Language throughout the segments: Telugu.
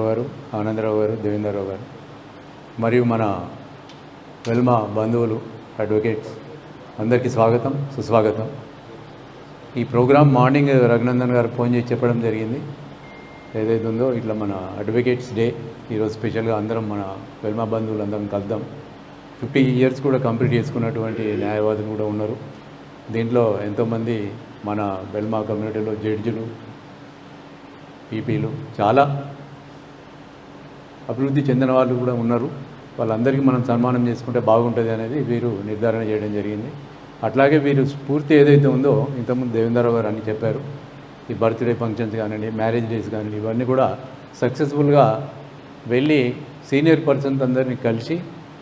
గారు, ఆనందరావు గారు, దేవేంద్రరావు గారు మరియు మన వెల్మా బంధువులు అడ్వకేట్స్ అందరికీ స్వాగతం, సుస్వాగతం. ఈ ప్రోగ్రాం మార్నింగ్ రఘునందన్ గారు ఫోన్ చేసి చెప్పడం జరిగింది. ఏదైతే ఉందో ఇట్లా మన అడ్వకేట్స్ డే ఈరోజు స్పెషల్గా అందరం మన వెల్మా బంధువులు అందరం కలుద్దాం. 50 years కూడా కంప్లీట్ చేసుకున్నటువంటి న్యాయవాదులు కూడా ఉన్నారు. దీంట్లో ఎంతోమంది మన వెల్మా కమ్యూనిటీలో జడ్జిలు, పీపీలు, చాలా అభివృద్ధి చెందిన వాళ్ళు కూడా ఉన్నారు. వాళ్ళందరికీ మనం సన్మానం చేసుకుంటే బాగుంటుంది అనేది వీరు నిర్ధారణ చేయడం జరిగింది. అట్లాగే వీరు స్ఫూర్తి ఏదైతే ఉందో ఇంతకుముందు దేవేంద్రరావు గారు అని చెప్పారు, ఈ బర్త్డే ఫంక్షన్స్ కానివ్వండి, మ్యారేజ్ డేస్ కానివ్వండి, ఇవన్నీ కూడా సక్సెస్ఫుల్గా వెళ్ళి సీనియర్ పర్సన్స్ అందరినీ కలిసి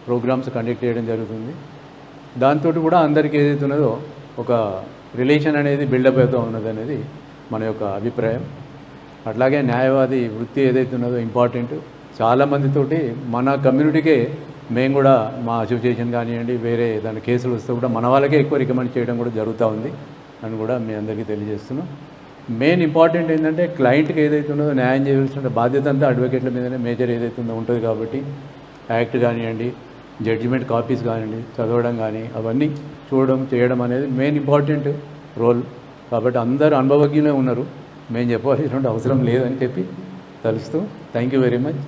ప్రోగ్రామ్స్ కండక్ట్ చేయడం జరుగుతుంది. దాంతో కూడా అందరికీ ఏదైతే ఉన్నదో ఒక రిలేషన్ అనేది బిల్డప్ అవుతూ ఉన్నది అనేది మన యొక్క అభిప్రాయం. అట్లాగే న్యాయవాది వృత్తి ఏదైతే ఉన్నదో ఇంపార్టెంట్. చాలామందితోటి మన కమ్యూనిటీకే మేము కూడా మా అసోసియేషన్ కానివ్వండి, వేరే దాని కేసులు వస్తే కూడా మన వాళ్ళకే ఎక్కువ రికమెండ్ చేయడం కూడా జరుగుతూ ఉంది అని కూడా మీ అందరికీ తెలియజేస్తున్నాం. మెయిన్ ఇంపార్టెంట్ ఏంటంటే క్లయింట్కి ఏదైతే ఉన్నదో న్యాయం చేయవలసిన బాధ్యత అంతా అడ్వకేట్ల మీదనే మేజర్ ఏదైతే ఉందో ఉంటుంది. కాబట్టి యాక్ట్ కానివ్వండి, జడ్జిమెంట్ కాపీస్ కానివ్వండి, చదవడం కానీ అవన్నీ చూడడం చేయడం అనేది మెయిన్ ఇంపార్టెంట్ రోల్. కాబట్టి అందరూ అనుభవజ్ఞులే ఉన్నారు, మేము చెప్పాల్సినటువంటి అవసరం లేదని చెప్పి తెలుస్తూ థ్యాంక్ యూ వెరీ మచ్.